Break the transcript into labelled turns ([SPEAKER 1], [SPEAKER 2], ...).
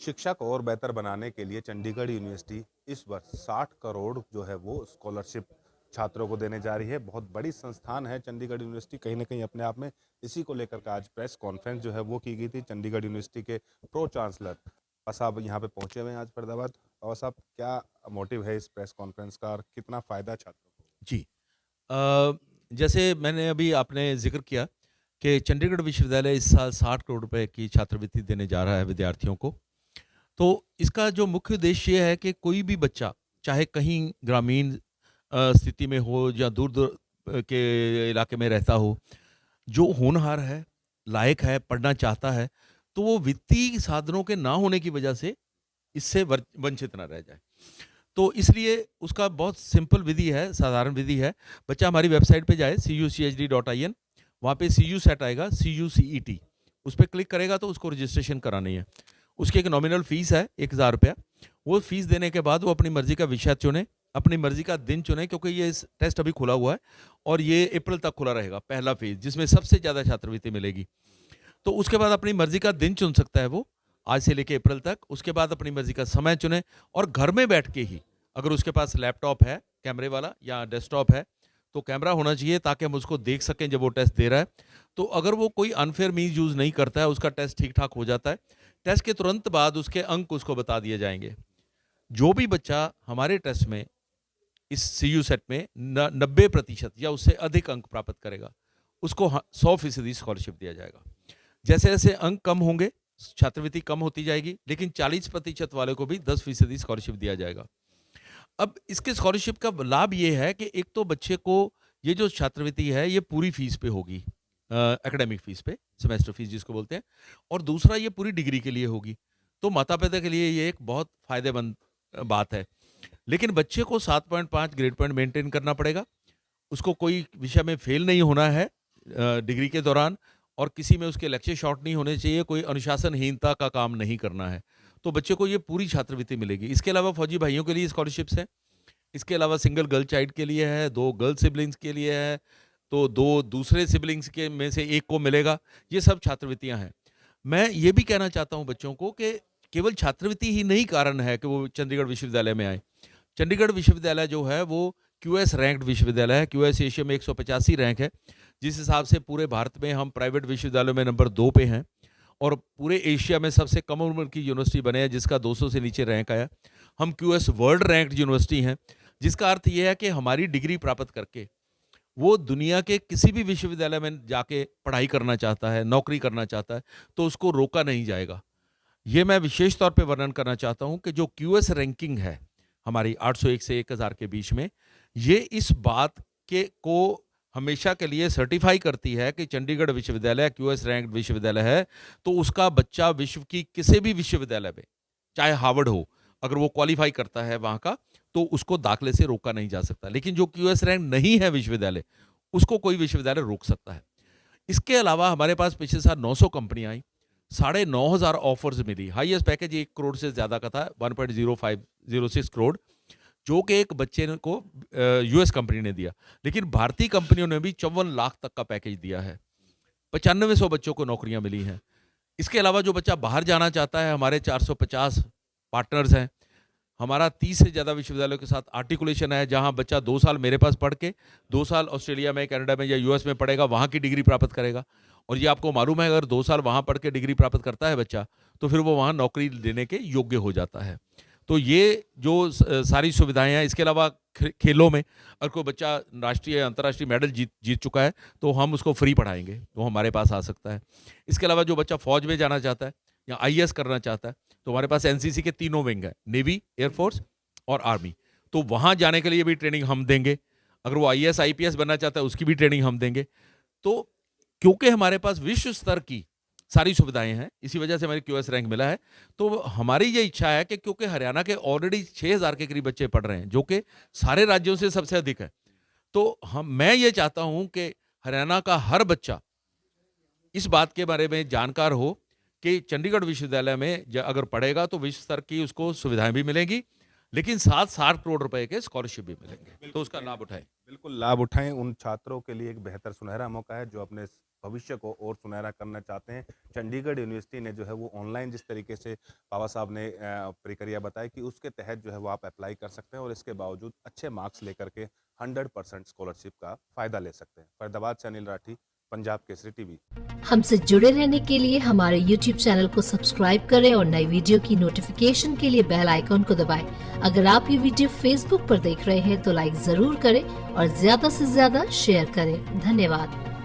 [SPEAKER 1] शिक्षा को और बेहतर बनाने के लिए चंडीगढ़ यूनिवर्सिटी इस वर्ष 60 करोड़ जो है वो स्कॉलरशिप छात्रों को देने जा रही है। बहुत बड़ी संस्थान है चंडीगढ़ यूनिवर्सिटी कहीं ना कहीं अपने आप में। इसी को लेकर के आज प्रेस कॉन्फ्रेंस जो है वो की गई थी। चंडीगढ़ यूनिवर्सिटी के प्रो चांसलर बाबा साहब यहाँ पे पहुंचे हुए हैं आज फरीदाबाद। बाबा साहब, क्या मोटिव है इस प्रेस कॉन्फ्रेंस का और कितना फायदा छात्रों को?
[SPEAKER 2] जी। अ, जैसे मैंने अभी आपने ज़िक्र किया कि चंडीगढ़ विश्वविद्यालय इस साल 60 करोड़ रुपए की छात्रवृत्ति देने जा रहा है विद्यार्थियों को। तो इसका जो मुख्य उद्देश्य ये है कि कोई भी बच्चा, चाहे कहीं ग्रामीण स्थिति में हो या दूर-दूर के इलाके में रहता हो, जो होनहार है, लायक है, पढ़ना चाहता है, तो वो वित्तीय साधनों के ना होने की वजह से इससे वंचित ना रह जाए। तो इसलिए उसका बहुत सिंपल विधि है, साधारण विधि है। बच्चा हमारी वेबसाइट पे जाए cuchd.in, वहाँ पे CU सेट आएगा, CUCET, उस पे क्लिक करेगा तो उसको रजिस्ट्रेशन करानी है। उसकी एक नॉमिनल फ़ीस है ₹1000। वो फ़ीस देने के बाद वो अपनी मर्ज़ी का विषय चुने, अपनी मर्ज़ी का दिन चुने, क्योंकि ये टेस्ट अभी खुला हुआ है और ये अप्रैल तक खुला रहेगा, पहला फ़ेज़, जिसमें सबसे ज़्यादा छात्रवृत्ति मिलेगी। तो उसके बाद अपनी मर्ज़ी का दिन चुन सकता है वो, आज से लेके अप्रैल तक। उसके बाद अपनी मर्ज़ी का समय चुने और घर में बैठ के ही, अगर उसके पास लैपटॉप है कैमरे वाला या डेस्कटॉप है, तो कैमरा होना चाहिए ताकि हम उसको देख सकें जब वो टेस्ट दे रहा है। तो अगर वो कोई अनफेयर मीन्स यूज़ नहीं करता है, उसका टेस्ट ठीक-ठाक हो जाता है। टेस्ट के तुरंत बाद उसके अंक उसको बता दिए जाएँगे। जो भी बच्चा हमारे टेस्ट में, इस CU सेट में 90% या उससे अधिक अंक प्राप्त करेगा, उसको 100% स्कॉलरशिप दिया जाएगा। जैसे-जैसे अंक कम होंगे, छात्रवृत्ति कम होती जाएगी, लेकिन 40% वाले को भी 10% स्कॉलरशिप दिया जाएगा। अब इसके स्कॉलरशिप का लाभ ये है कि एक तो बच्चे को ये जो छात्रवृत्ति है, ये पूरी फीस पे होगी, एकेडमिक फीस पे, सेमेस्टर फीस जिसको बोलते हैं, और दूसरा ये पूरी डिग्री के लिए होगी। तो माता-पिता के लिए ये एक बहुत फ़ायदेमंद बात है। लेकिन बच्चे को 7.5 ग्रेड पॉइंट मेंटेन करना पड़ेगा। उसको कोई विषय में फेल नहीं होना है डिग्री के दौरान, और किसी में उसके लक्ष्य शॉर्ट नहीं होने चाहिए, कोई अनुशासनहीनता का काम नहीं करना है। तो बच्चे को ये पूरी छात्रवृत्ति मिलेगी। इसके अलावा फौजी भाइयों के लिए स्कॉलरशिप्स हैं। इसके अलावा सिंगल गर्ल चाइल्ड के लिए है, 2 गर्ल सिबलिंग्स के लिए है, तो 2 दूसरे सिबलिंग्स के में से 1 को मिलेगा। ये सब छात्रवृत्तियाँ हैं। मैं ये भी कहना चाहता हूँ बच्चों को कि केवल छात्रवृत्ति ही नहीं कारण है कि वो चंडीगढ़ विश्वविद्यालय में आएँ। चंडीगढ़ विश्वविद्यालय जो है वो QS रैंक्ड विश्वविद्यालय है। QS एशिया में 185 रैंक है, जिस हिसाब से पूरे भारत में हम प्राइवेट विश्वविद्यालयों में नंबर 2 पे हैं, और पूरे एशिया में सबसे कम उम्र की यूनिवर्सिटी बने हैं जिसका 200 से नीचे रैंक आया। हम QS वर्ल्ड रैंक्ड यूनिवर्सिटी हैं, जिसका अर्थ ये है कि हमारी डिग्री प्राप्त करके वो दुनिया के किसी भी विश्वविद्यालय में जाके पढ़ाई करना चाहता है, नौकरी करना चाहता है, तो उसको रोका नहीं जाएगा। ये मैं विशेष तौर पे वर्णन करना चाहता हूँ कि जो QS रैंकिंग है हमारी 801 से 1000 के बीच में, ये इस बात के को हमेशा के लिए सर्टिफाई करती है कि चंडीगढ़ विश्वविद्यालय QS रैंक्ड विश्वविद्यालय है, तो उसका बच्चा विश्व की किसी भी विश्वविद्यालय में, चाहे हार्वर्ड हो, अगर वो क्वालिफाई करता है वहाँ का, तो उसको दाखिले से रोका नहीं जा सकता। लेकिन जो QS रैंक नहीं है विश्वविद्यालय, उसको कोई विश्वविद्यालय रोक सकता है। इसके अलावा हमारे पास पिछले साल 900 कंपनियाँ आई, 9,500 ऑफर्स मिली। हाईएस्ट पैकेज 1 करोड़ से ज़्यादा का था, 1.0506 करोड़, जो कि एक बच्चे को US कंपनी ने दिया। लेकिन भारतीय कंपनियों ने भी 54 लाख तक का पैकेज दिया है। 9500 बच्चों को नौकरियां मिली हैं। इसके अलावा जो बच्चा बाहर जाना चाहता है, हमारे 450 पार्टनर्स हैं। हमारा 30 से ज़्यादा विश्वविद्यालयों के साथ आर्टिकुलेशन है, जहां बच्चा 2 साल मेरे पास पढ़ के 2 साल ऑस्ट्रेलिया में, कनाडा में या US में पढ़ेगा, वहां की डिग्री प्राप्त करेगा। और ये आपको मालूम है, अगर 2 साल वहां पढ़ के डिग्री प्राप्त करता है बच्चा, तो फिर वो वहां नौकरी लेने के योग्य हो जाता है। तो ये जो सारी सुविधाएं हैं, इसके अलावा खेलों में अगर कोई बच्चा राष्ट्रीय अंतर्राष्ट्रीय मेडल जीत चुका है, तो हम उसको फ्री पढ़ाएंगे, तो हमारे पास आ सकता है। इसके अलावा जो बच्चा फौज में जाना चाहता है या IAS करना चाहता है, तो हमारे पास NCC के तीनों विंग है, नेवी, एयरफोर्स और आर्मी। तो वहाँ जाने के लिए भी ट्रेनिंग हम देंगे। अगर वो IAS IPS बनना चाहता है, उसकी भी ट्रेनिंग हम देंगे। तो क्योंकि हमारे पास विश्व स्तर की सारी सुविधाएं हैं, इसी वजह से हमारी QS रैंक मिला है। तो हमारी ये इच्छा है कि क्योंकि हरियाणा के ऑलरेडी 6000 के करीब बच्चे पढ़ रहे हैं, जो कि सारे राज्यों से सबसे अधिक है, तो मैं ये चाहता हूं कि हरियाणा का हर बच्चा इस बात के बारे में जानकार हो कि चंडीगढ़ विश्वविद्यालय में अगर पढ़ेगा तो विश्व स्तर की उसको सुविधाएं भी मिलेंगी, लेकिन साथ 60 करोड़ रुपए के स्कॉलरशिप भी मिलेंगे, तो उसका लाभ उठाएं।
[SPEAKER 1] बिल्कुल लाभ उठाएं। उन छात्रों के लिए एक बेहतर सुनहरा मौका है जो अपने भविष्य को और सुनहरा करना चाहते हैं। चंडीगढ़ यूनिवर्सिटी ने जो है वो ऑनलाइन जिस तरीके से बाबा साहब ने प्रक्रिया बताई कि उसके तहत जो है वो आप अप्लाई कर सकते हैं और इसके बावजूद अच्छे मार्क्स लेकर के 100% स्कॉलरशिप का फायदा ले सकते हैं। फरीदाबाद से अनिल राठी, पंजाब केसरी टीवी।
[SPEAKER 3] हमसे जुड़े रहने के लिए हमारे YouTube चैनल को सब्सक्राइब करें और नई वीडियो की नोटिफिकेशन के लिए बेल आइकॉन को दबाएं। अगर आप ये वीडियो Facebook पर देख रहे हैं तो लाइक जरूर करें और ज्यादा से ज्यादा शेयर करें। धन्यवाद।